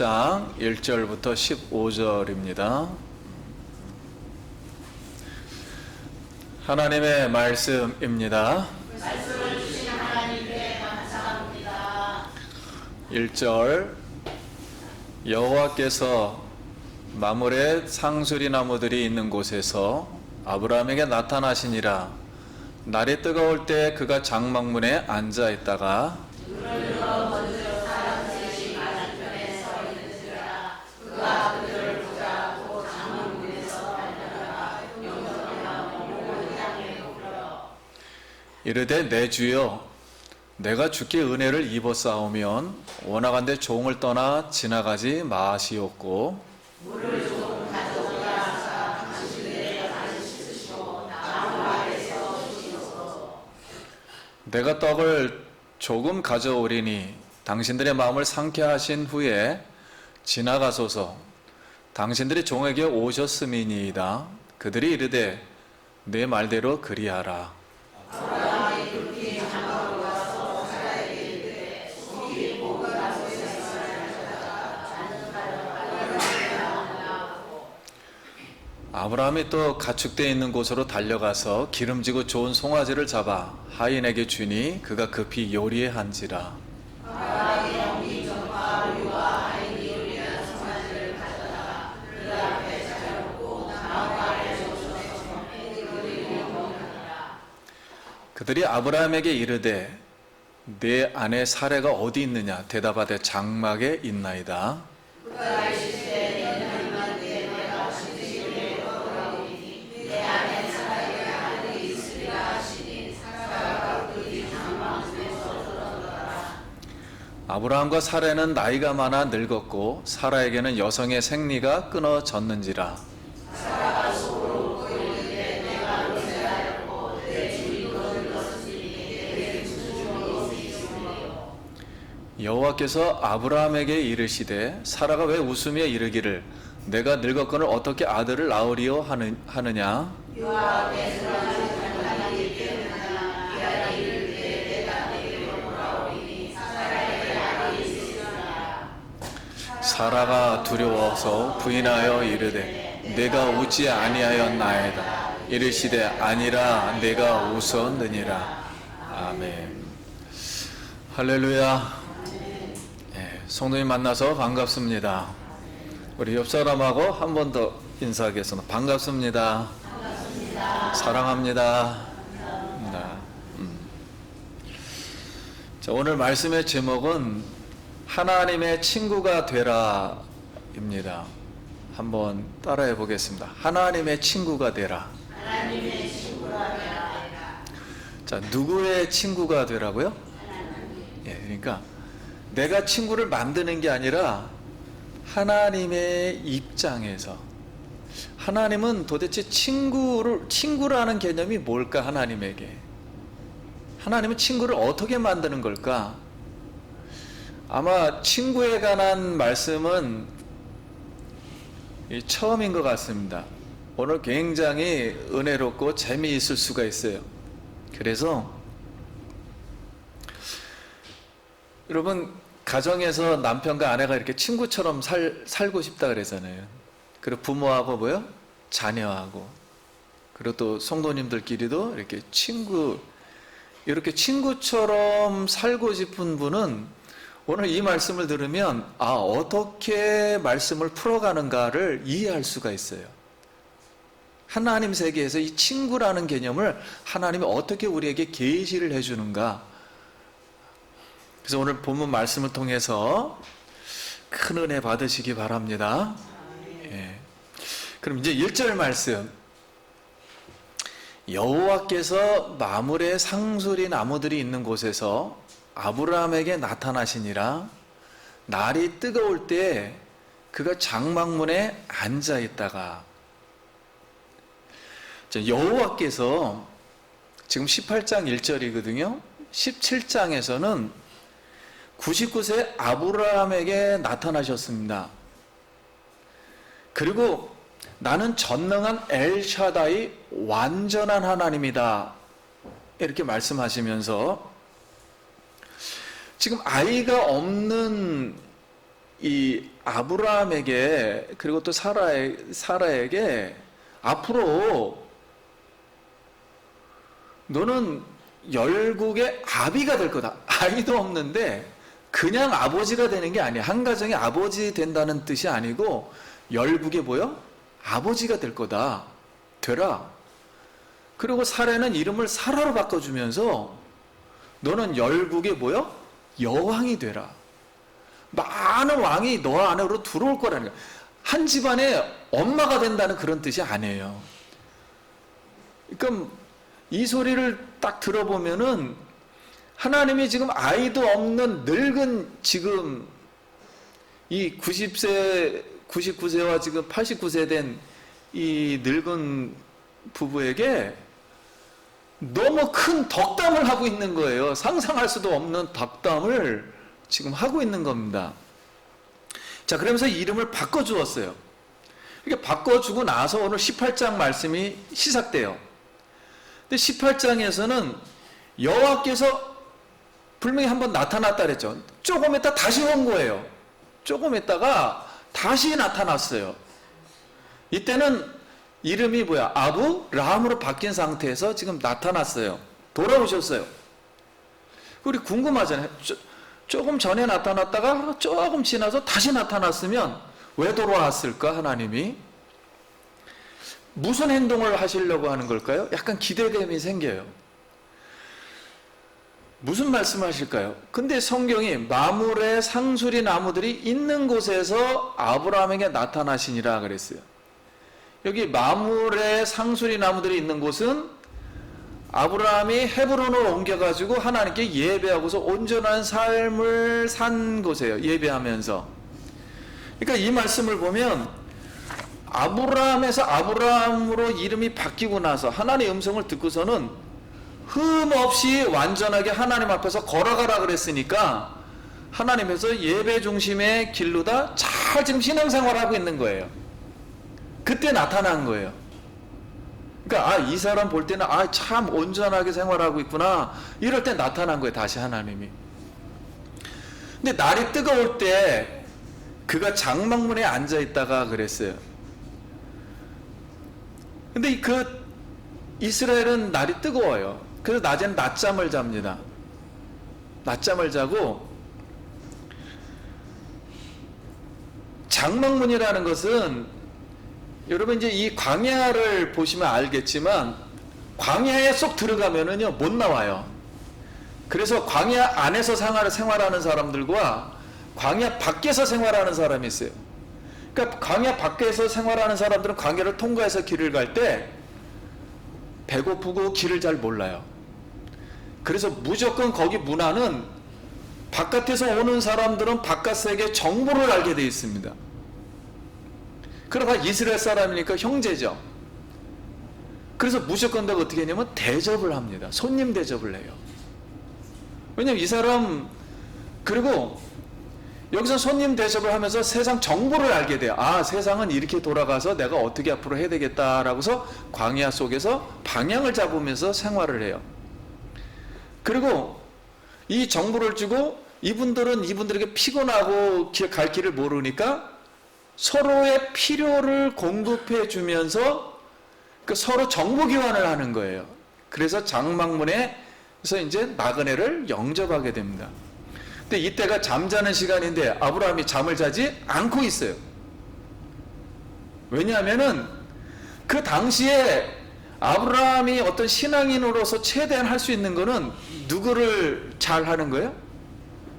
18장 1절부터 15절입니다. 하나님의 말씀입니다. 말씀을 주신 하나님께 감사합니다. 1절 여호와께서 마므레 상수리 나무들이 있는 곳에서 아브라함에게 나타나시니라. 날이 뜨거울 때 그가 장막문에 앉아 있다가 이르되 내 주여 내가 주께 은혜를 입었사오면 원하건대 종을 떠나 지나가지 마시옵고 내가 떡을 조금 가져오리니 당신들의 마음을 상케 하신 후에 지나가소서. 당신들이 종에게 오셨음이니이다. 그들이 이르되 내 말대로 그리하라. 아브라함이 또 가축되어 있는 곳으로 달려가서 기름지고 좋은 송아지를 잡아 하인에게 주니 그가 급히 요리해 한지라. 그들이 아브라함에게 이르되 내 아내 사레가 어디 있느냐? 대답하되 장막에 있나이다. 아브라함과 사레는 나이가 많아 늙었고 사라에게는 여성의 생리가 끊어졌는지라. 여호와께서 아브라함에게 이르시되 사라가 왜 웃으며 이르기를 내가 늙었거늘 어떻게 아들을 낳으리요 하느냐. 사라가 두려워서 부인하여 이르되 내가 웃지 아니하였나이다. 이르시되 아니라 내가 웃었느니라. 아멘. 할렐루야. 성도님 만나서 반갑습니다. 우리 옆 사람하고 한 번 더 인사하겠습니다. 반갑습니다. 사랑합니다. 자, 오늘 말씀의 제목은 하나님의 친구가 되라입니다. 한번 따라해 보겠습니다. 하나님의 친구가 되라. 하나님의 친구가 되라. 자, 누구의 친구가 되라고요? 그러니까 내가 친구를 만드는 게 아니라 하나님의 입장에서 하나님은 도대체 친구라는 개념이 뭘까? 하나님에게 하나님은 친구를 어떻게 만드는 걸까? 아마 친구에 관한 말씀은 처음인 것 같습니다. 오늘 굉장히 은혜롭고 재미있을 수가 있어요. 그래서 여러분 가정에서 남편과 아내가 이렇게 친구처럼 살고 싶다 그러잖아요. 그리고 부모하고 뭐요? 자녀하고 그리고 또 성도님들끼리도 이렇게 친구처럼 살고 싶은 분은 오늘 이 말씀을 들으면 어떻게 말씀을 풀어가는가를 이해할 수가 있어요. 하나님 세계에서 이 친구라는 개념을 하나님이 어떻게 우리에게 계시를 해주는가. 그래서 오늘 본문 말씀을 통해서 큰 은혜 받으시기 바랍니다. 그럼 이제 1절 말씀. 여호와께서 마므레 상수리 나무들이 있는 곳에서 아브라함에게 나타나시니라. 날이 뜨거울 때 그가 장막문에 앉아 있다가. 여호와께서 지금 18장 1절이거든요. 17장에서는 99세 아브라함에게 나타나셨습니다. 그리고 나는 전능한 엘샤다이 완전한 하나님이다. 이렇게 말씀하시면서 지금 아이가 없는 이 아브라함에게 그리고 또 사라에게 앞으로 너는 열국의 아비가 될 거다. 아이도 없는데 그냥 아버지가 되는 게 아니야. 한 가정의 아버지 된다는 뜻이 아니고 열국의 뭐요? 아버지가 될 거다. 되라. 그리고 사라는 이름을 사라로 바꿔주면서 너는 열국의 뭐요? 여왕이 되라. 많은 왕이 너 안으로 들어올 거라는 거야. 한 집안의 엄마가 된다는 그런 뜻이 아니에요. 그러니까 이 소리를 딱 들어보면은 하나님이 지금 아이도 없는 늙은 지금 이 90세, 99세와 지금 89세 된 이 늙은 부부에게 너무 큰 덕담을 하고 있는 거예요. 상상할 수도 없는 덕담을 지금 하고 있는 겁니다. 자, 그러면서 이름을 바꿔주었어요. 이렇게 바꿔주고 나서 오늘 18장 말씀이 시작돼요. 근데 18장에서는 여호와께서 분명히 한번 나타났다 그랬죠. 조금 있다 다시 온 거예요. 조금 있다가 다시 나타났어요. 이때는 이름이 뭐야? 아브라함으로 바뀐 상태에서 지금 나타났어요. 돌아오셨어요. 우리 궁금하잖아요. 조금 전에 나타났다가 조금 지나서 다시 나타났으면 왜 돌아왔을까? 하나님이 무슨 행동을 하시려고 하는 걸까요? 약간 기대됨이 생겨요. 무슨 말씀하실까요? 근데 성경이 마물의 상수리 나무들이 있는 곳에서 아브라함에게 나타나시니라 그랬어요. 여기 마물의 상수리 나무들이 있는 곳은 아브라함이 헤브론으로 옮겨가지고 하나님께 예배하고서 온전한 삶을 산 곳이에요. 예배하면서. 그러니까 이 말씀을 보면 아브라함에서 아브라함으로 이름이 바뀌고 나서 하나님의 음성을 듣고서는 흠없이 완전하게 하나님 앞에서 걸어가라 그랬으니까 하나님에서 예배 중심의 길로다 잘 지금 신앙생활하고 있는 거예요. 그때 나타난 거예요. 그러니까 이 사람 볼 때는 참 온전하게 생활하고 있구나. 이럴 때 나타난 거예요. 다시 하나님이. 근데 날이 뜨거울 때 그가 장막문에 앉아 있다가 그랬어요. 근데 그 이스라엘은 날이 뜨거워요. 그래서 낮에는 낮잠을 잡니다. 낮잠을 자고 장막문이라는 것은 여러분 이제 이 광야를 보시면 알겠지만 광야에 쏙 들어가면은요 못 나와요. 그래서 광야 안에서 생활하는 사람들과 광야 밖에서 생활하는 사람이 있어요. 그러니까 광야 밖에서 생활하는 사람들은 광야를 통과해서 길을 갈 때 배고프고 길을 잘 몰라요. 그래서 무조건 거기 문화는 바깥에서 오는 사람들은 바깥 세계 정보를 알게 되어 있습니다. 그러다 이스라엘 사람이니까 형제죠. 그래서 무조건 다 어떻게 하냐면 대접을 합니다. 손님 대접을 해요. 왜냐면 이 사람 그리고 여기서 손님 대접을 하면서 세상 정보를 알게 돼요. 세상은 이렇게 돌아가서 내가 어떻게 앞으로 해야 되겠다라고서 광야 속에서 방향을 잡으면서 생활을 해요. 그리고 이 정보를 주고 이분들은 이분들에게 피곤하고 갈 길을 모르니까 서로의 필요를 공급해 주면서 서로 정보 교환을 하는 거예요. 그래서 장막문에서 이제 나그네를 영접하게 됩니다. 근데 이때가 잠자는 시간인데 아브라함이 잠을 자지 않고 있어요. 왜냐하면은 그 당시에 아브라함이 어떤 신앙인으로서 최대한 할 수 있는 거는 누구를 잘 하는 거예요?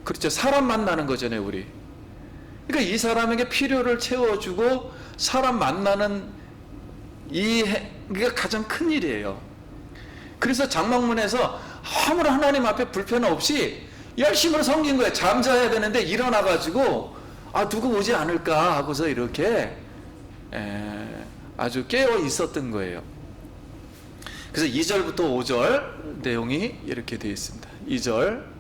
그렇죠. 사람 만나는 거잖아요, 우리. 그러니까 이 사람에게 필요를 채워주고 사람 만나는 이게 가장 큰 일이에요. 그래서 장막문에서 아무런 하나님 앞에 불편 없이 열심히 섬긴 거예요. 잠자야 되는데 일어나가지고 누구 오지 않을까 하고서 이렇게 아주 깨어 있었던 거예요. 그래서 2절부터 5절 내용이 이렇게 되어 있습니다. 2절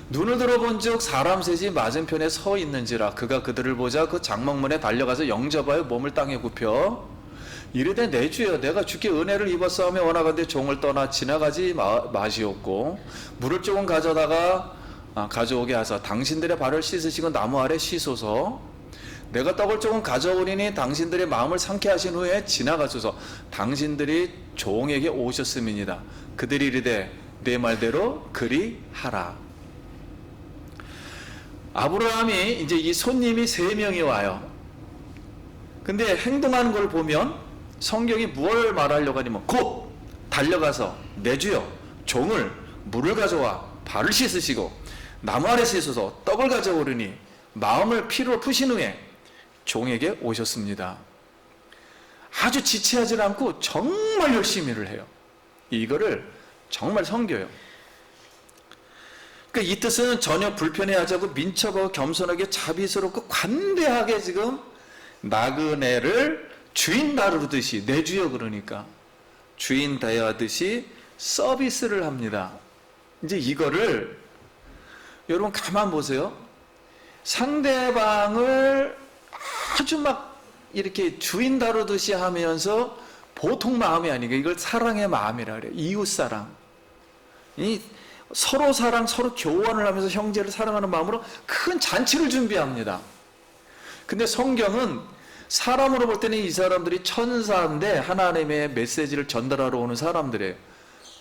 눈을 들어본 즉 사람 셋이 맞은편에 서 있는지라 그가 그들을 보자 그 장막문에 달려가서 영접하여 몸을 땅에 굽혀 이르되 내 주여 내가 주께 은혜를 입었사오며 원하건대 종을 떠나 지나가지 마시옵고 물을 조금 가져다가 가져오게 하사 당신들의 발을 씻으시고 나무 아래 씻소서. 내가 떡을 조금 가져오리니 당신들의 마음을 상케 하신 후에 지나가소서. 당신들이 종에게 오셨음이니이다. 그들이 이르되 내 말대로 그리하라. 아브라함이 이제 이 손님이 3명이 와요. 근데 행동하는 걸 보면 성경이 무엇을 말하려고 하냐면 곧 달려가서 내 주여 종을 물을 가져와 발을 씻으시고 나무 아래 씻어서 떡을 가져오르니 마음을 피로 푸신 후에 종에게 오셨습니다. 아주 지체하지 않고 정말 열심히 일을 해요. 이거를 정말 섬겨요. 그러니까 이 뜻은 전혀 불편해하지 않고 민첩하고 겸손하게 자비스럽고 관대하게 지금 나그네를 주인 다루듯이, 내 주여 그러니까 주인 대하듯이 서비스를 합니다. 이제 이거를 여러분 가만 보세요. 상대방을 아주 막 이렇게 주인 다루듯이 하면서 보통 마음이 아니고 이걸 사랑의 마음이라 그래요. 이웃사랑. 이 서로 사랑, 서로 교환을 하면서 형제를 사랑하는 마음으로 큰 잔치를 준비합니다. 근데 성경은 사람으로 볼 때는 이 사람들이 천사인데 하나님의 메시지를 전달하러 오는 사람들이에요.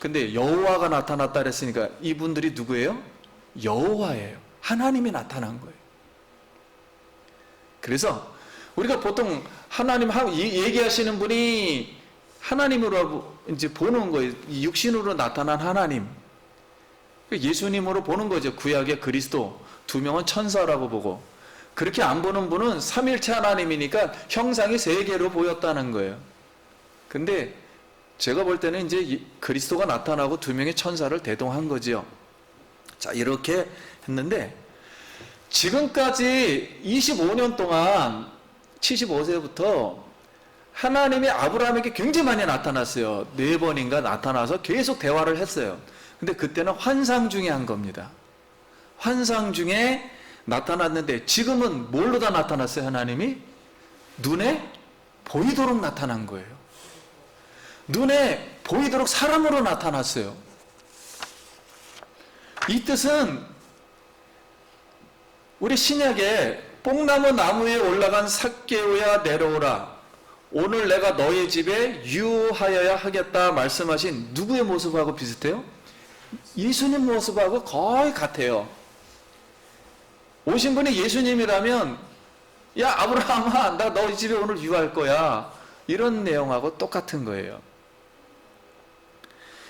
근데 여호와가 나타났다 그랬으니까 이분들이 누구예요? 여호와예요. 하나님이 나타난 거예요. 그래서 우리가 보통 하나님 얘기하시는 분이 하나님으로 이제 보는 거예요. 육신으로 나타난 하나님. 예수님으로 보는 거죠. 구약의 그리스도. 2명은 천사라고 보고. 그렇게 안 보는 분은 삼일체 하나님이니까 형상이 3개로 보였다는 거예요. 근데 제가 볼 때는 이제 그리스도가 나타나고 2명의 천사를 대동한 거지요. 자, 이렇게 했는데 지금까지 25년 동안 75세부터 하나님이 아브라함에게 굉장히 많이 나타났어요. 4번인가 나타나서 계속 대화를 했어요. 근데 그때는 환상 중에 한 겁니다. 환상 중에 나타났는데 지금은 뭘로 다 나타났어요? 하나님이 눈에 보이도록 나타난 거예요. 눈에 보이도록 사람으로 나타났어요. 이 뜻은 우리 신약에 뽕나무 나무에 올라간 삭개오야 내려오라. 오늘 내가 너희 집에 유하여야 하겠다 말씀하신 누구의 모습하고 비슷해요? 예수님 모습하고 거의 같아요. 오신 분이 예수님이라면 야 아브라함아 나 너희 집에 오늘 유할 거야. 이런 내용하고 똑같은 거예요.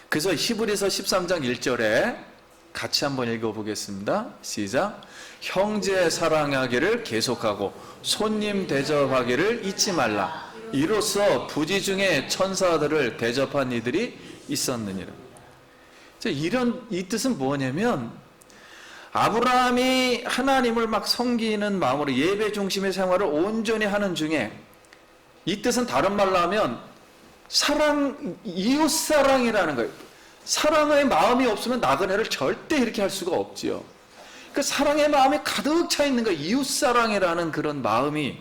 그래서 히브리서 13장 1절에 같이 한번 읽어보겠습니다. 시작. 형제 사랑하기를 계속하고 손님 대접하기를 잊지 말라. 이로써 부지 중에 천사들을 대접한 이들이 있었느니라. 이 뜻은 뭐냐면 아브라함이 하나님을 막 섬기는 마음으로 예배 중심의 생활을 온전히 하는 중에 이 뜻은 다른 말로 하면 사랑, 이웃사랑이라는 거예요. 사랑의 마음이 없으면 나그네를 절대 이렇게 할 수가 없지요. 그 사랑의 마음이 가득 차 있는 거예요. 이웃사랑이라는 그런 마음이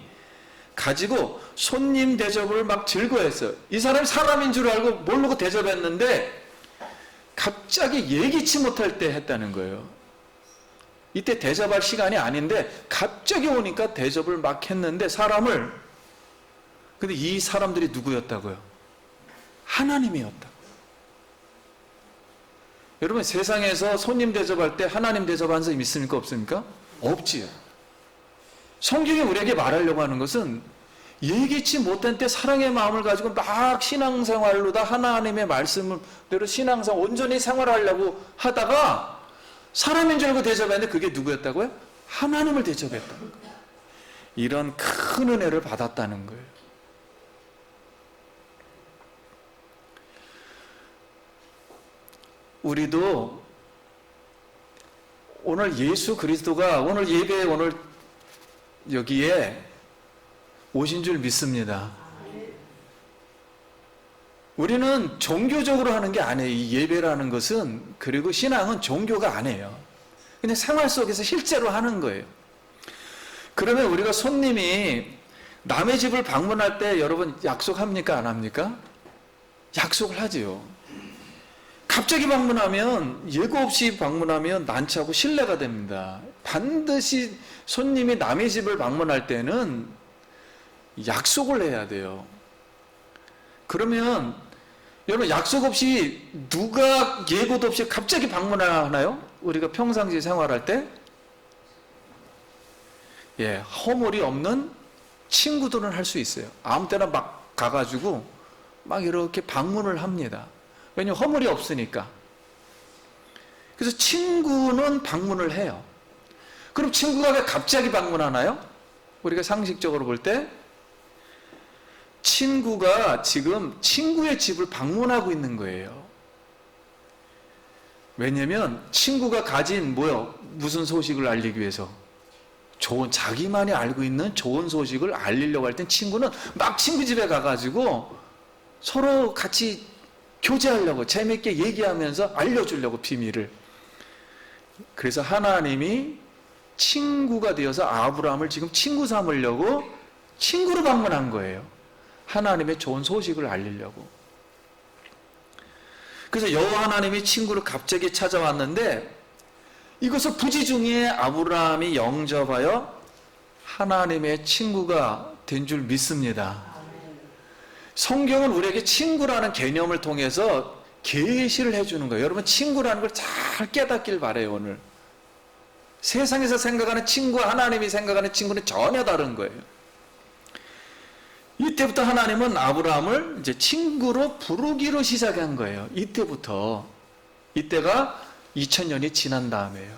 가지고 손님 대접을 막 즐거워했어요. 이 사람이 사람인 줄 알고 모르고 대접했는데 갑자기 예기치 못할 때 했다는 거예요. 이때 대접할 시간이 아닌데 갑자기 오니까 대접을 막 했는데 사람을. 근데 이 사람들이 누구였다고요? 하나님이었다. 여러분 세상에서 손님 대접할 때 하나님 대접하는 사람이 있습니까? 없습니까? 없지요. 성경이 우리에게 말하려고 하는 것은 예기치 못한 때 사랑의 마음을 가지고 막 신앙생활로 다 하나님의 말씀대로 신앙생활 온전히 생활하려고 하다가 사람인 줄 알고 대접했는데 그게 누구였다고요? 하나님을 대접했다는 거예요. 이런 큰 은혜를 받았다는 거예요. 우리도 오늘 예수 그리스도가 오늘 예배에 오늘 여기에 오신 줄 믿습니다. 우리는 종교적으로 하는 게 아니에요. 이 예배라는 것은, 그리고 신앙은 종교가 아니에요. 그냥 생활 속에서 실제로 하는 거예요. 그러면 우리가 손님이 남의 집을 방문할 때 여러분 약속합니까? 안 합니까? 약속을 하지요. 갑자기 방문하면, 예고 없이 방문하면 난처하고 실례가 됩니다. 반드시 손님이 남의 집을 방문할 때는 약속을 해야 돼요. 그러면 여러분, 약속 없이 누가 예고도 없이 갑자기 방문하나요? 우리가 평상시 생활할 때? 예, 허물이 없는 친구들은 할 수 있어요. 아무 때나 막 가가지고 막 이렇게 방문을 합니다. 왜냐면 허물이 없으니까. 그래서 친구는 방문을 해요. 그럼 친구가 왜 갑자기 방문하나요? 우리가 상식적으로 볼 때 친구가 지금 친구의 집을 방문하고 있는 거예요. 왜냐면 친구가 가진 무슨 소식을 알리기 위해서, 자기만이 알고 있는 좋은 소식을 알리려고 할 땐 친구는 막 친구 집에 가가지고 서로 같이 교제하려고, 재밌게 얘기하면서 알려주려고, 비밀을. 그래서 하나님이 친구가 되어서 아브라함을 지금 친구 삼으려고 친구로 방문한 거예요. 하나님의 좋은 소식을 알리려고. 그래서 여호와 하나님이 친구를 갑자기 찾아왔는데, 이것을 부지중에 아브라함이 영접하여 하나님의 친구가 된 줄 믿습니다. 성경은 우리에게 친구라는 개념을 통해서 계시를 해주는 거예요. 여러분, 친구라는 걸 잘 깨닫길 바라요. 오늘 세상에서 생각하는 친구와 하나님이 생각하는 친구는 전혀 다른 거예요. 이때부터 하나님은 아브라함을 이제 친구로 부르기로 시작한 거예요. 이때부터. 이때가 2000년이 지난 다음에요.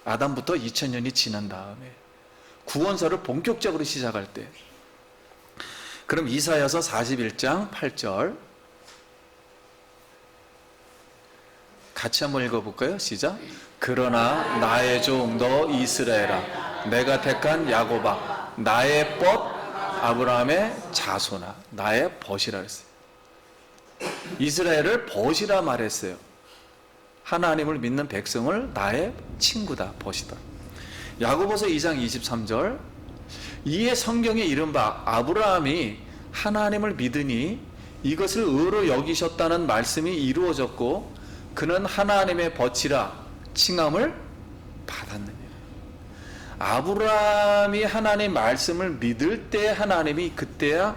아담부터 2000년이 지난 다음에 구원서를 본격적으로 시작할 때. 그럼 이사야서 41장 8절 같이 한번 읽어볼까요? 시작. 그러나 나의 종 너 이스라엘아, 내가 택한 야곱아, 나의 벗 아브라함의 자손아, 나의 벗이라 했어요. 이스라엘을 벗이라 말했어요. 하나님을 믿는 백성을 나의 친구다, 벗이다. 야고보서 2장 23절 이에 성경에 이른바 아브라함이 하나님을 믿으니 이것을 의로 여기셨다는 말씀이 이루어졌고 그는 하나님의 벗이라 칭함을 받았느니라. 아브라함이 하나님 말씀을 믿을 때 하나님이 그때야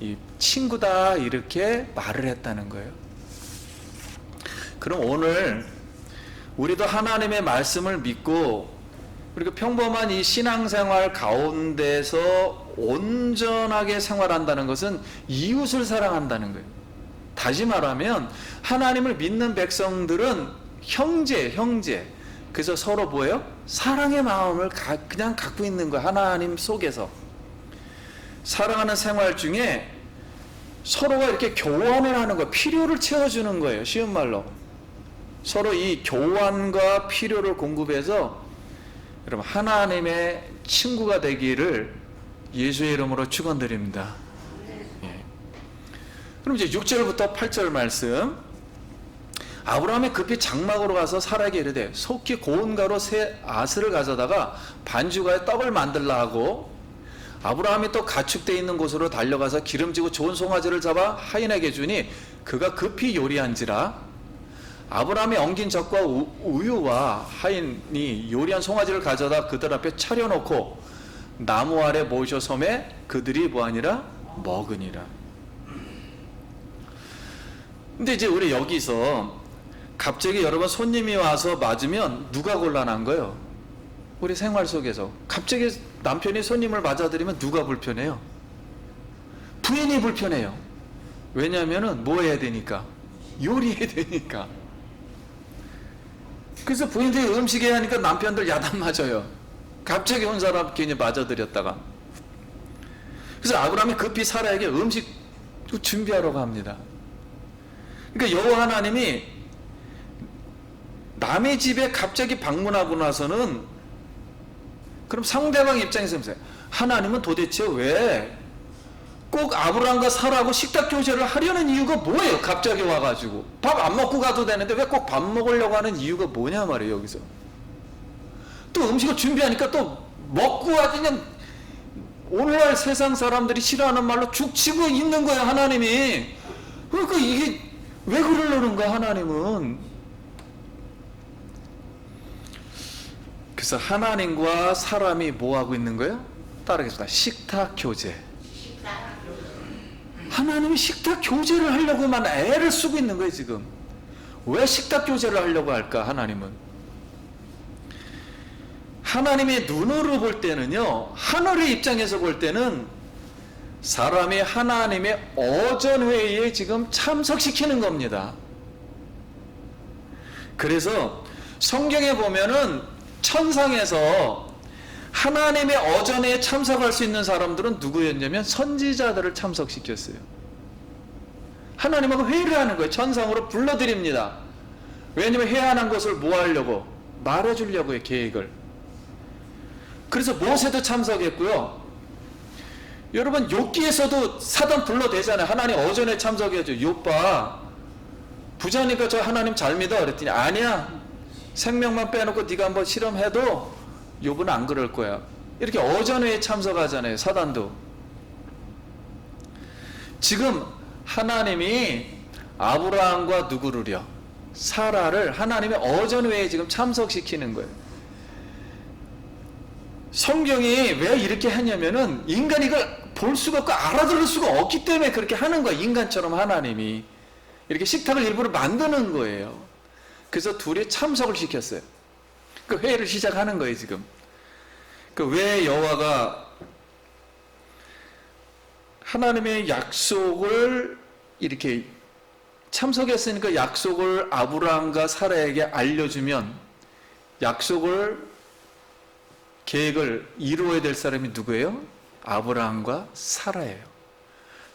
이 친구다 이렇게 말을 했다는 거예요. 그럼 오늘 우리도 하나님의 말씀을 믿고 그리고 평범한 이 신앙생활 가운데서 온전하게 생활한다는 것은 이웃을 사랑한다는 거예요. 다시 말하면 하나님을 믿는 백성들은 형제. 그래서 서로 뭐예요? 사랑의 마음을 그냥 갖고 있는 거예요. 하나님 속에서. 사랑하는 생활 중에 서로가 이렇게 교환을 하는 거예요. 필요를 채워주는 거예요. 쉬운 말로. 서로 이 교환과 필요를 공급해서 여러분 하나님의 친구가 되기를 예수의 이름으로 축원드립니다. 예. 그럼 이제 6절부터 8절 말씀. 아브라함이 급히 장막으로 가서 사라에게 이르되 속히 고운 가루 새 아스를 가져다가 반죽하여 떡을 만들라 하고 아브라함이 또 가축대 있는 곳으로 달려가서 기름지고 좋은 송아지를 잡아 하인에게 주니 그가 급히 요리한지라. 아브라함이 엉긴 젖과 우유와 하인이 요리한 송아지를 가져다 그들 앞에 차려놓고 나무 아래 모셔 섬에 그들이 뭐하니라? 먹으니라. 근데 이제 우리 여기서 갑자기 여러분 손님이 와서 맞으면 누가 곤란한 거예요? 우리 생활 속에서 갑자기 남편이 손님을 맞아들이면 누가 불편해요? 부인이 불편해요. 왜냐하면 뭐 해야 되니까? 요리해야 되니까. 그래서 부인들이 음식 해야 하니까 남편들 야단 맞아요. 갑자기 온 사람 괜히 맞아들였다가. 그래서 아브라함이 급히 사라에게 음식 준비하러 갑니다. 그러니까 여호와 하나님이 남의 집에 갑자기 방문하고 나서는 그럼 상대방 입장에서 보세요. 하나님은 도대체 왜 꼭 아브라함과 사라하고 식탁 교제를 하려는 이유가 뭐예요? 갑자기 와가지고 밥 안 먹고 가도 되는데 왜 꼭 밥 먹으려고 하는 이유가 뭐냐 말이에요. 여기서 또 음식을 준비하니까 또 먹고 하지. 그냥 오늘날 세상 사람들이 싫어하는 말로 죽치고 있는 거예요. 하나님이. 그러니까 이게 왜 그러려는가 하나님은? 그래서 하나님과 사람이 뭐하고 있는 거예요? 따르겠습니다. 식탁 교제. 하나님이 식탁 교제를 하려고만 애를 쓰고 있는 거예요 지금. 왜 식탁 교제를 하려고 할까 하나님은? 하나님의 눈으로 볼 때는요, 하늘의 입장에서 볼 때는 사람이 하나님의 어전회의에 지금 참석시키는 겁니다. 그래서 성경에 보면은 천상에서 하나님의 어전회에 참석할 수 있는 사람들은 누구였냐면 선지자들을 참석시켰어요. 하나님하고 회의를 하는 거예요. 천상으로 불러드립니다. 왜냐면 회한한 것을 뭐 하려고? 말해주려고요, 계획을. 그래서 모세도 참석했고요. 여러분 욥기에서도 사단 불러대잖아요. 하나님 어전에 참석해야죠. 욥봐, 부자니까 저 하나님 잘 믿어 그랬더니 아니야, 생명만 빼놓고 네가 한번 실험해도 욥은 안 그럴 거야. 이렇게 어전회에 참석하잖아요, 사단도. 지금 하나님이 아브라함과 누구를요? 사라를 하나님의 어전회에 지금 참석시키는 거예요. 성경이 왜 이렇게 하냐면은 인간이 이걸 볼 수가 없고 알아들을 수가 없기 때문에 그렇게 하는 거예요. 인간처럼 하나님이 이렇게 식탁을 일부러 만드는 거예요. 그래서 둘이 참석을 시켰어요. 그 회의를 시작하는 거예요 지금. 그 왜 여호와가 하나님의 약속을 이렇게 참석했으니까 약속을 아브라함과 사라에게 알려주면 약속을 계획을 이루어야 될 사람이 누구예요? 아브라함과 사라예요.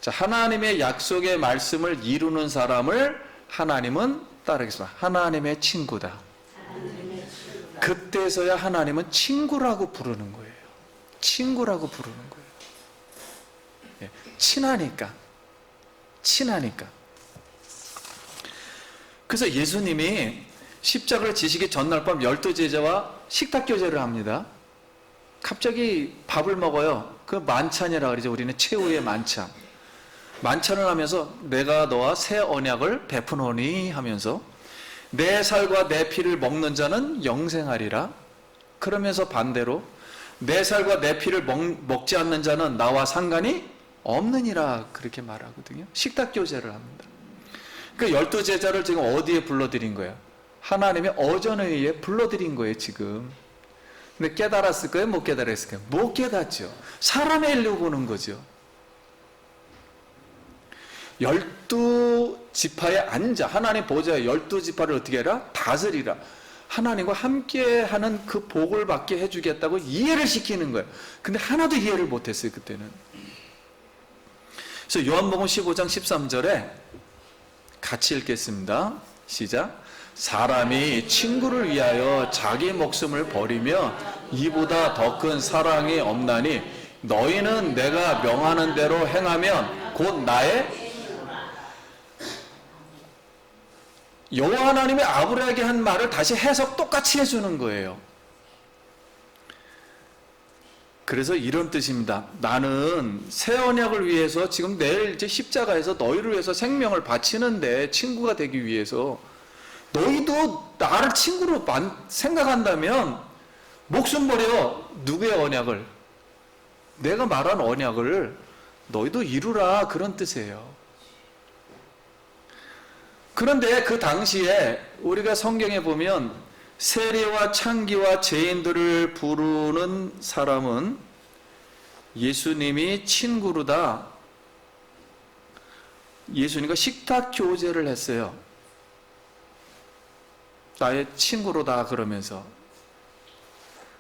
자, 하나님의 약속의 말씀을 이루는 사람을 하나님은 따르겠습니다. 하나님의 친구다. 그때서야 하나님은 친구라고 부르는 거예요. 친구라고 부르는 거예요. 예, 친하니까. 그래서 예수님이 십자가를 지시기 전날 밤 12제자와 식탁 교제를 합니다. 갑자기 밥을 먹어요. 그 만찬이라 그러죠. 우리는 최후의 만찬. 만찬을 하면서 내가 너와 새 언약을 베푸노니 하면서 내 살과 내 피를 먹는 자는 영생하리라. 그러면서 반대로 내 살과 내 피를 먹지 않는 자는 나와 상관이 없느니라 그렇게 말하거든요. 식탁 교제를 합니다. 그 12제자를 지금 어디에 불러들인 거예요? 하나님의 어전회의에 불러들인 거예요 지금. 근데 깨달았을 거예요? 못 깨달았을 거예요? 못 깨닫죠. 사람의 일로 보는 거죠. 12지파에 앉아 하나님 보좌에 12지파를 어떻게 해라? 다스리라. 하나님과 함께하는 그 복을 받게 해주겠다고 이해를 시키는 거예요. 근데 하나도 이해를 못했어요 그때는. 그래서 요한복음 15장 13절에 같이 읽겠습니다. 시작. 사람이 친구를 위하여 자기 목숨을 버리며 이보다 더 큰 사랑이 없나니 너희는 내가 명하는 대로 행하면 곧 나의 여호와 하나님이 아브라함에게 한 말을 다시 해석 똑같이 해주는 거예요. 그래서 이런 뜻입니다. 나는 새 언약을 위해서 지금 내일 이제 십자가에서 너희를 위해서 생명을 바치는데 친구가 되기 위해서 너희도 나를 친구로 생각한다면 목숨 버려. 누구의 언약을? 내가 말한 언약을 너희도 이루라 그런 뜻이에요. 그런데 그 당시에 우리가 성경에 보면 세리와 창기와 죄인들을 부르는 사람은 예수님이 친구로다. 예수님과 식탁 교제를 했어요. 나의 친구로다 그러면서.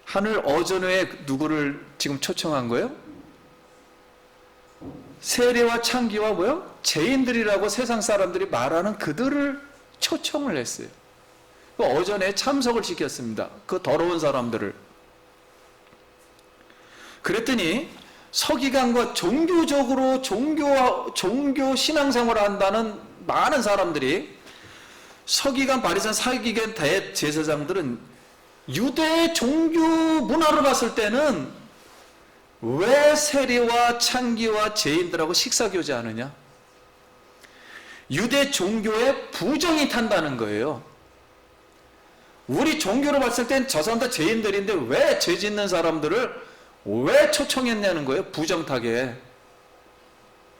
하늘 어전회에 누구를 지금 초청한 거예요? 세리와 창기와 뭐요? 죄인들이라고 세상 사람들이 말하는 그들을 초청을 했어요. 그 어전에 참석을 시켰습니다. 그 더러운 사람들을. 그랬더니 서기관과 종교적으로 종교 신앙생활을 한다는 많은 사람들이 서기관, 바리새인, 사기관, 대제사장들은 유대의 종교 문화로 봤을 때는 왜 세리와 창기와 죄인들하고 식사교제하느냐? 유대 종교에 부정이 탄다는 거예요. 우리 종교로 봤을 땐 저 사람들 죄인들인데 왜 죄 짓는 사람들을 왜 초청했냐는 거예요. 부정 타게.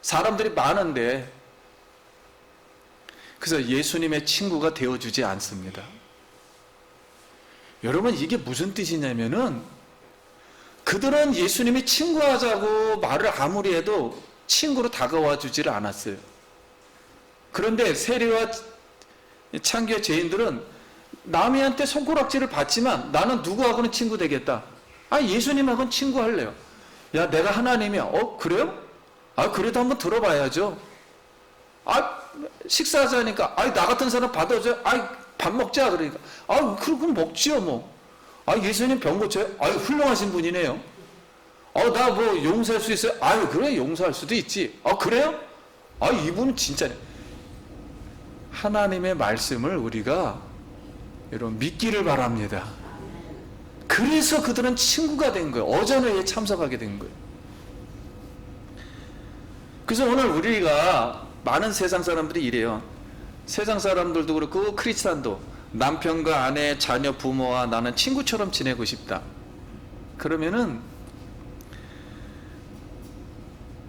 사람들이 많은데. 그래서 예수님의 친구가 되어주지 않습니다. 여러분, 이게 무슨 뜻이냐면은 그들은 예수님이 친구하자고 말을 아무리 해도 친구로 다가와 주지를 않았어요. 그런데 세리와 창기의 죄인들은 남이한테 손가락질을 받지만 나는 누구하고는 친구 되겠다. 예수님하고는 친구할래요. 야, 내가 하나님이야. 그래요? 그래도 한번 들어봐야죠. 식사하자니까 나 같은 사람 받아줘. 밥 먹자. 그러니까 그럼 먹지요 뭐. 예수님 병 고쳐요? 훌륭하신 분이네요. 나 뭐 용서할 수 있어요? 그래, 용서할 수도 있지. 그래요? 이분은 진짜네. 하나님의 말씀을 우리가 여러분 믿기를 바랍니다. 그래서 그들은 친구가 된 거예요. 어전회에 참석하게 된 거예요. 그래서 오늘 우리가 많은 세상 사람들이 이래요. 세상 사람들도 그렇고 크리스찬도 남편과 아내, 자녀, 부모와 나는 친구처럼 지내고 싶다. 그러면은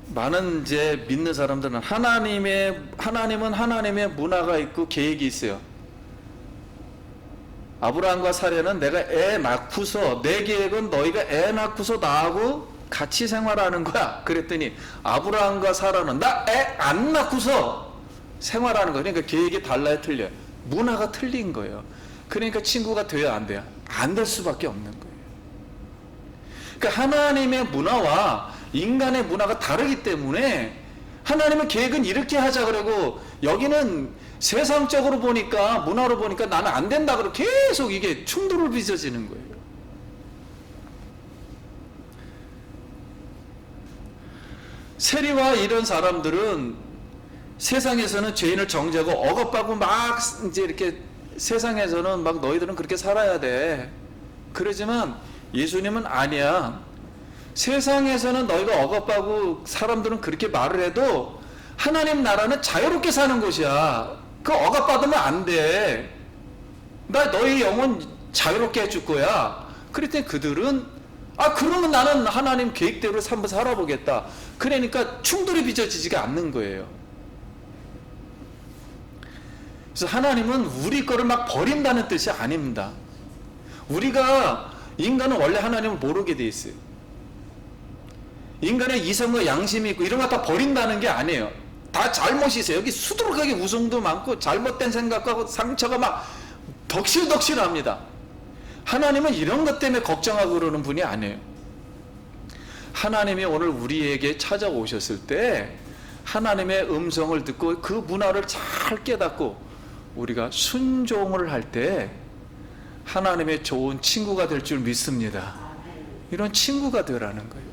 많은 이제 믿는 사람들은 하나님은 하나님의 문화가 있고 계획이 있어요. 아브라함과 사례는 내가 애 낳고서 내 계획은 너희가 애 낳고서 나하고 같이 생활하는 거야. 그랬더니 아브라함과 사라는 나 애 안 낳고서 생활하는 거예요. 그러니까 계획이 달라요, 틀려요. 문화가 틀린 거예요. 그러니까 친구가 돼야 안 돼요? 안 될 수밖에 없는 거예요. 그러니까 하나님의 문화와 인간의 문화가 다르기 때문에 하나님의 계획은 이렇게 하자 그러고 여기는 세상적으로 보니까 문화로 보니까 나는 안 된다 그러고 계속 이게 충돌을 빚어지는 거예요. 세리와 이런 사람들은 세상에서는 죄인을 정죄하고 억압하고 막 이제 이렇게 세상에서는 막 너희들은 그렇게 살아야 돼. 그러지만 예수님은 아니야. 세상에서는 너희가 억압하고 사람들은 그렇게 말을 해도 하나님 나라는 자유롭게 사는 곳이야. 그 억압받으면 안 돼. 나 너희 영혼 자유롭게 해줄 거야. 그랬더니 그들은 그러면 나는 하나님 계획대로 한번 살아보겠다. 그러니까 충돌이 빚어지지가 않는 거예요. 그래서 하나님은 우리 거를 막 버린다는 뜻이 아닙니다. 우리가 인간은 원래 하나님을 모르게 돼 있어요. 인간의 이성과 양심이 있고 이런 거 다 버린다는 게 아니에요. 다 잘못이 있어요. 여기 수두룩하게 우성도 많고 잘못된 생각하고 상처가 막 덕실덕실합니다. 하나님은 이런 것 때문에 걱정하고 그러는 분이 아니에요. 하나님이 오늘 우리에게 찾아오셨을 때 하나님의 음성을 듣고 그 문화를 잘 깨닫고 우리가 순종을 할 때 하나님의 좋은 친구가 될 줄 믿습니다. 이런 친구가 되라는 거예요.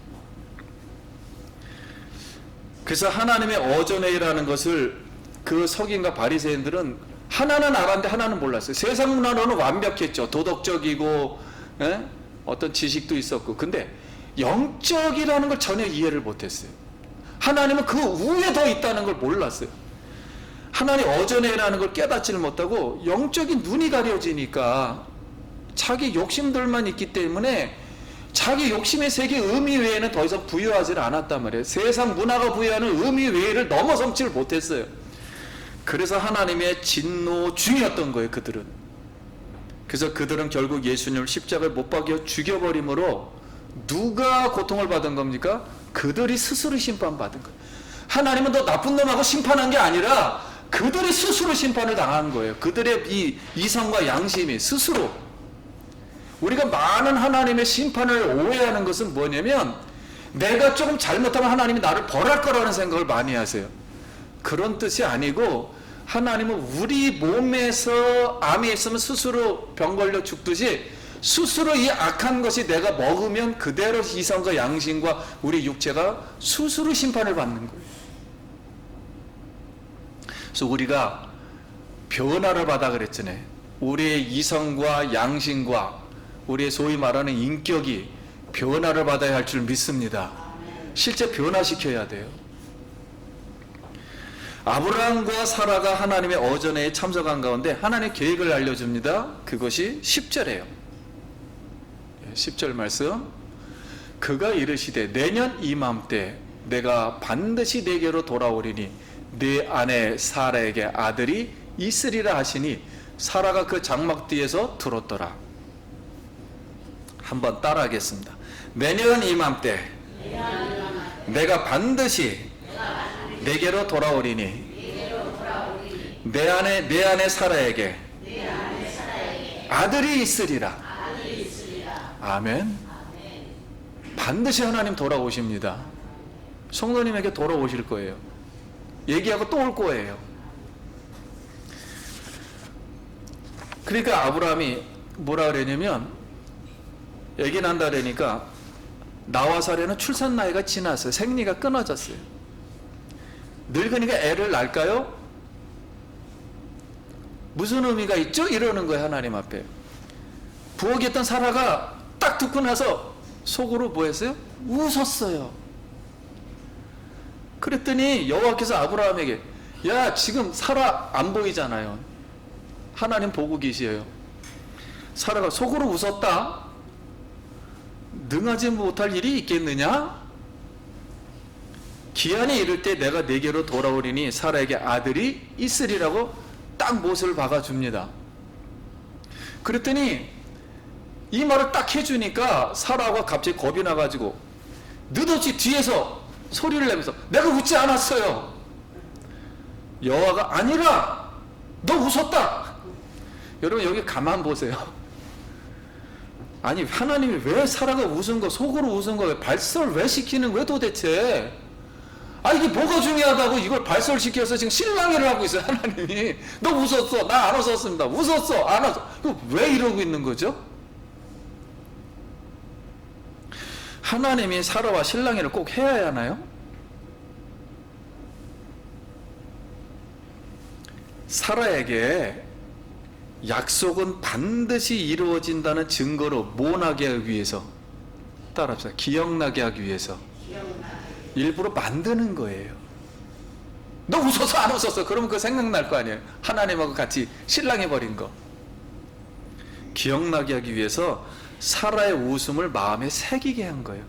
그래서 하나님의 어전회의라는 것을 그 서기관과 바리새인들은 하나는 알았는데 하나는 몰랐어요. 세상 문화로는 완벽했죠. 도덕적이고 어떤 지식도 있었고. 근데 영적이라는 걸 전혀 이해를 못했어요. 하나님은 그 위에 더 있다는 걸 몰랐어요. 하나님 어전회의라는 걸 깨닫지를 못하고 영적인 눈이 가려지니까 자기 욕심들만 있기 때문에 자기 욕심의 세계 의미 외에는 더 이상 부여하지 않았단 말이에요. 세상 문화가 부여하는 의미 외를 넘어섬지를 못했어요. 그래서 하나님의 진노 중이었던 거예요, 그들은. 그래서 그들은 결국 예수님을 십자가에 못 박여 죽여버림으로 누가 고통을 받은 겁니까? 그들이 스스로 심판받은 거예요. 하나님은 너 나쁜 놈하고 심판한 게 아니라 그들이 스스로 심판을 당한 거예요. 그들의 이 이성과 양심이 스스로. 우리가 많은 하나님의 심판을 오해하는 것은 뭐냐면 내가 조금 잘못하면 하나님이 나를 벌할 거라는 생각을 많이 하세요. 그런 뜻이 아니고 하나님은 우리 몸에서 암이 있으면 스스로 병 걸려 죽듯이 스스로 이 악한 것이 내가 먹으면 그대로 이성과 양심과 우리 육체가 스스로 심판을 받는 거예요. 그래서 우리가 변화를 받아 그랬잖아요. 우리의 이성과 양심과 우리의 소위 말하는 인격이 변화를 받아야 할 줄 믿습니다. 실제 변화시켜야 돼요. 아브라함과 사라가 하나님의 어전에 참석한 가운데 하나님의 계획을 알려줍니다. 그것이 10절이에요. 10절 말씀. 그가 이르시되 내년 이맘때 내가 반드시 내게로 돌아오리니 네 아내 사라에게 아들이 있으리라 하시니 사라가 그 장막 뒤에서 들었더라. 한번 따라하겠습니다. 내년 이맘때 내가 반드시 내게로 돌아오리니 내 아내 사라에게 아들이 있으리라. 아멘. 반드시 하나님 돌아오십니다. 성도님에게 돌아오실 거예요. 얘기하고 또 올 거예요. 그러니까 아브라함이 뭐라 그러냐면, 얘기 난다 그러니까 나와 사례는 출산 나이가 지났어요. 생리가 끊어졌어요. 늙으니까 애를 낳을까요? 무슨 의미가 있죠? 이러는 거예요. 하나님 앞에. 부엌에 있던 사라가 딱 듣고 나서 속으로 뭐 했어요? 웃었어요. 그랬더니 여호와께서 아브라함에게, 야, 지금 사라 안 보이잖아요. 하나님 보고 계시에요. 사라가 속으로 웃었다? 능하지 못할 일이 있겠느냐? 기한이 이를 때 내가 내게로 돌아오리니 사라에게 아들이 있으리라고 딱 못을 박아줍니다. 그랬더니 이 말을 딱 해주니까 사라가 갑자기 겁이 나가지고 느닷없이 뒤에서 소리를 내면서 내가 웃지 않았어요. 여호와가 아니라 너 웃었다. 여러분 여기 가만 보세요. 아니 하나님이 왜 사라가 웃은 거, 속으로 웃은 거 발설 왜 시키는 거예요 도대체? 아 이게 뭐가 중요하다고 이걸 발설시켜서 지금 실랑이를 하고 있어요. 하나님이 너 웃었어, 나 안 웃었습니다. 웃었어, 안 웃었어. 왜 이러고 있는 거죠? 하나님이 사라와 실랑이를 꼭 해야 하나요? 사라에게 약속은 반드시 이루어진다는 증거로 모나게 하기 위해서, 따라합시다. 기억나게 하기 위해서 일부러 만드는 거예요. 너 웃었어 안 웃었어? 그러면 그거 생각날 거 아니에요. 하나님하고 같이 실랑해버린 거. 기억나게 하기 위해서 사라의 웃음을 마음에 새기게 한 거예요.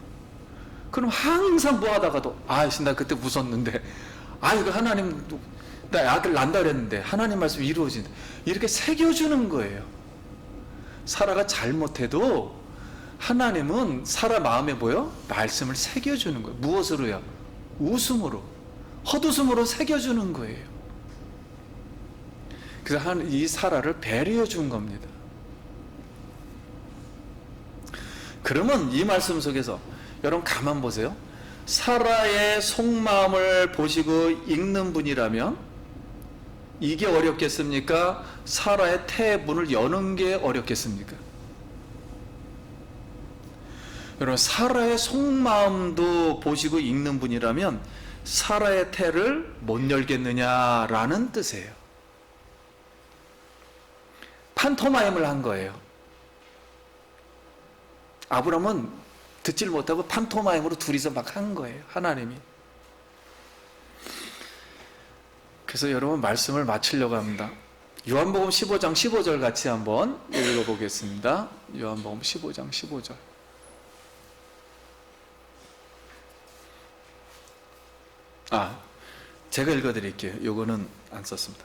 그럼 항상 뭐 하다가도 나 그때 웃었는데 이거 하나님 나 아들 난다 그랬는데 하나님 말씀 이루어진다. 이렇게 새겨주는 거예요. 사라가 잘못해도 하나님은 사라 마음에 뭐요? 말씀을 새겨주는 거예요. 무엇으로요? 웃음으로, 헛웃음으로 새겨주는 거예요. 그래서 이 사라를 배려해 준 겁니다. 그러면 이 말씀 속에서 여러분 가만 보세요. 사라의 속마음을 보시고 읽는 분이라면 이게 어렵겠습니까? 사라의 태의 문을 여는 게 어렵겠습니까? 여러분 사라의 속마음도 보시고 읽는 분이라면 사라의 태를 못 열겠느냐라는 뜻이에요. 판토마임을 한 거예요. 아브라함은 듣질 못하고 판토마임으로 둘이서 막 한 거예요. 하나님이. 그래서 여러분 말씀을 마치려고 합니다. 요한복음 15장 15절 같이 한번 읽어보겠습니다. 요한복음 15장 15절. 제가 읽어드릴게요. 요거는 안 썼습니다.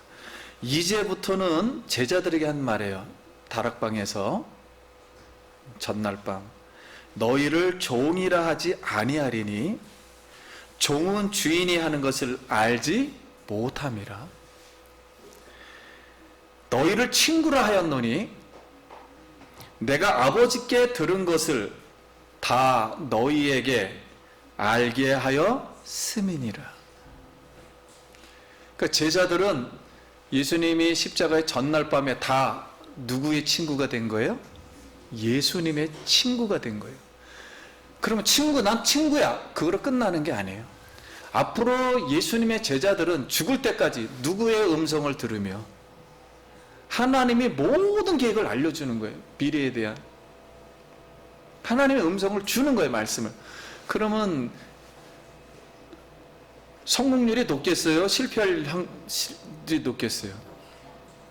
이제부터는 제자들에게 한 말이에요. 다락방에서 전날 밤 너희를 종이라 하지 아니하리니 종은 주인이 하는 것을 알지 못함이라. 너희를 친구라 하였노니 내가 아버지께 들은 것을 다 너희에게 알게 하여 씀이니라. 그러니까 제자들은 예수님이 십자가의 전날 밤에 다 누구의 친구가 된 거예요? 예수님의 친구가 된 거예요. 그러면 난 친구야. 그거로 끝나는 게 아니에요. 앞으로 예수님의 제자들은 죽을 때까지 누구의 음성을 들으며 하나님이 모든 계획을 알려주는 거예요. 미래에 대한 하나님의 음성을 주는 거예요. 말씀을. 그러면 성공률이 높겠어요? 실패할 확률이 높겠어요?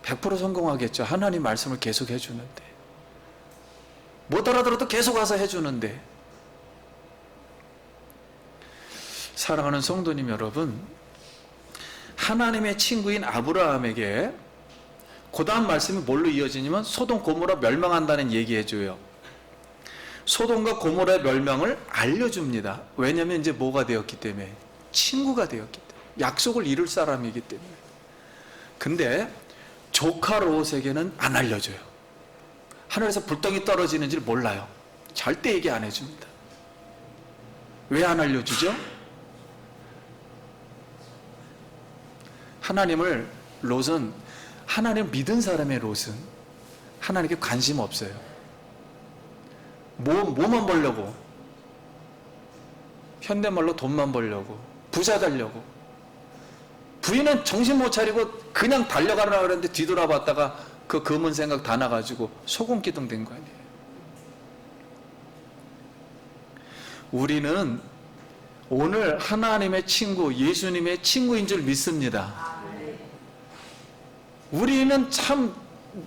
100% 성공하겠죠. 하나님 말씀을 계속 해주는데. 못 알아들어도 계속 와서 해주는데. 사랑하는 성도님 여러분, 하나님의 친구인 아브라함에게 그 다음 말씀이 뭘로 이어지냐면 소돔 고모라 멸망한다는 얘기해줘요. 소돔과 고모라의 멸망을 알려줍니다. 왜냐하면 이제 뭐가 되었기 때문에? 친구가 되었기 때문에. 약속을 이룰 사람이기 때문에. 근데 조카 롯에게는 안 알려줘요. 하늘에서 불덩이 떨어지는지를 몰라요. 절대 얘기 안 해줍니다. 왜 안 알려주죠? 롯은 하나님을 믿은 사람의 롯은 하나님께 관심 없어요. 뭐만 벌려고? 현대말로 돈만 벌려고, 부자 되려고. 부인은 정신 못 차리고 그냥 달려가려고 그랬는데 뒤돌아봤다가 그 검은 생각 다 나가지고 소금기둥 된 거 아니에요. 우리는 오늘 하나님의 친구, 예수님의 친구인 줄 믿습니다. 우리는 참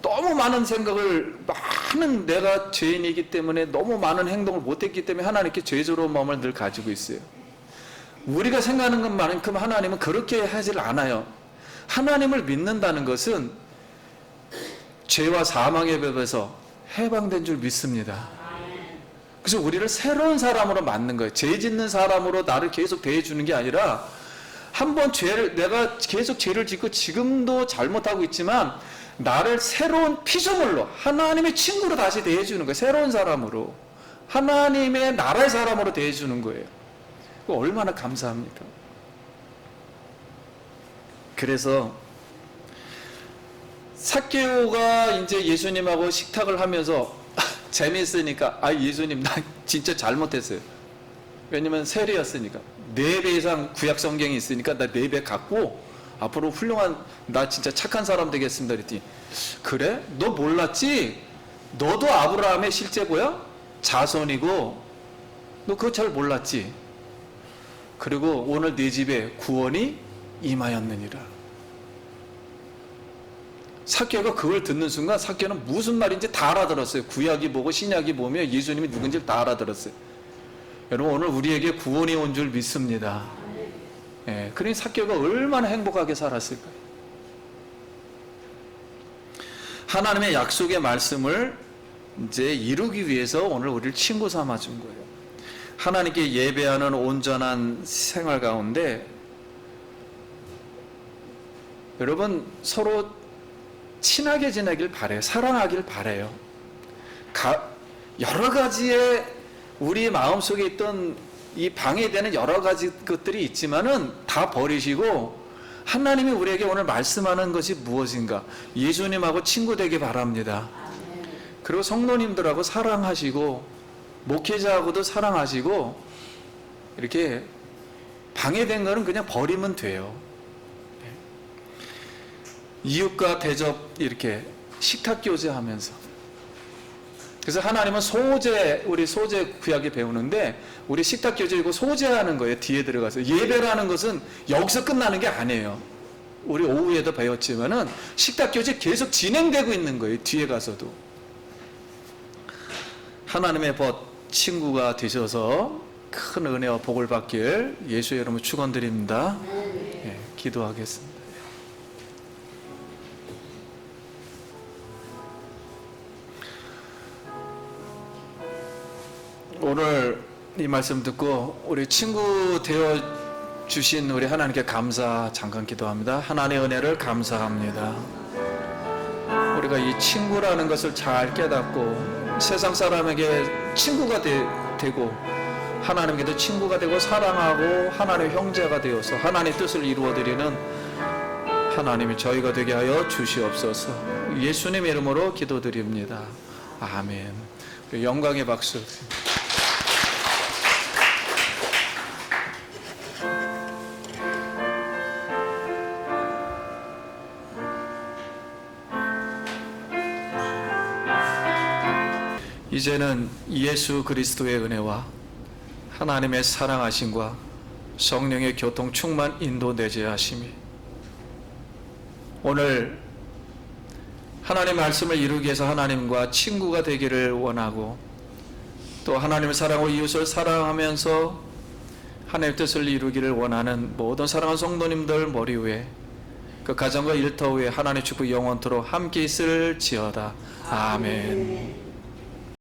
너무 많은 생각을, 많은 내가 죄인이기 때문에 너무 많은 행동을 못했기 때문에 하나님께 죄스러운 마음을 늘 가지고 있어요. 우리가 생각하는 것만큼 하나님은 그렇게 하질 않아요. 하나님을 믿는다는 것은 죄와 사망의 법에서 해방된 줄 믿습니다. 그래서 우리를 새로운 사람으로 만든 거예요. 죄 짓는 사람으로 나를 계속 대해주는 게 아니라, 한번 내가 계속 죄를 짓고 지금도 잘못하고 있지만 나를 새로운 피조물로, 하나님의 친구로 다시 대해주는 거예요. 새로운 사람으로, 하나님의 나라의 사람으로 대해주는 거예요. 얼마나 감사합니다. 그래서 삭개오가 이제 예수님하고 식탁을 하면서 재미있으니까, 예수님 나 진짜 잘못했어요. 왜냐면 세례였으니까 4배 이상 구약 성경이 있으니까 나 4배 갖고 앞으로 훌륭한, 나 진짜 착한 사람 되겠습니다. 그랬더니, 그래? 너 몰랐지? 너도 아브라함의 실제고야? 자손이고 너 그거 잘 몰랐지? 그리고 오늘 네 집에 구원이 임하였느니라. 삭개오가 그걸 듣는 순간 삭개오는 무슨 말인지 다 알아들었어요. 구약이 뭐고 신약이 뭐며 예수님이 누군지 다 알아들었어요. 여러분, 오늘 우리에게 구원이 온 줄 믿습니다. 그러니 삭개오가 얼마나 행복하게 살았을까요? 하나님의 약속의 말씀을 이제 이루기 위해서 오늘 우리를 친구 삼아준 거예요. 하나님께 예배하는 온전한 생활 가운데 여러분 서로 친하게 지내길 바래요. 사랑하길 바래요. 여러 가지의 우리 마음속에 있던 이 방해되는 여러 가지 것들이 있지만은 다 버리시고 하나님이 우리에게 오늘 말씀하는 것이 무엇인가? 예수님하고 친구 되기 바랍니다. 그리고 성도님들하고 사랑하시고 목회자하고도 사랑하시고 이렇게 방해된 거는 그냥 버리면 돼요. 이웃과 대접 이렇게 식탁 교제하면서. 그래서 하나님은 우리 소재 구약에 배우는데 우리 식탁 교제이고 소재하는 거예요. 뒤에 들어가서. 예배라는 것은 여기서 끝나는 게 아니에요. 우리 오후에도 배웠지만은 식탁 교제 계속 진행되고 있는 거예요. 뒤에 가서도. 하나님의 친구가 되셔서 큰 은혜와 복을 받길 예수의 이름으로 축원드립니다. 기도하겠습니다. 오늘 이 말씀 듣고 우리 친구 되어 주신 우리 하나님께 감사 잠깐 기도합니다. 하나님의 은혜를 감사합니다. 우리가 이 친구라는 것을 잘 깨닫고 세상 사람에게 친구가 되고 하나님께도 친구가 되고 사랑하고 하나님의 형제가 되어서 하나님의 뜻을 이루어드리는 하나님이 저희가 되게 하여 주시옵소서. 예수님 이름으로 기도드립니다. 아멘. 영광의 박수. 이제는 예수 그리스도의 은혜와 하나님의 사랑하심과 성령의 교통 충만 인도 내재하심이 오늘 하나님의 말씀을 이루기 위해서 하나님과 친구가 되기를 원하고 또 하나님의 사랑으로 이웃을 사랑하면서 하나님의 뜻을 이루기를 원하는 모든 사랑하는 성도님들 머리 위에 그 가정과 일터 위에 하나님의 축복 영원토록 함께 있을지어다. 아멘.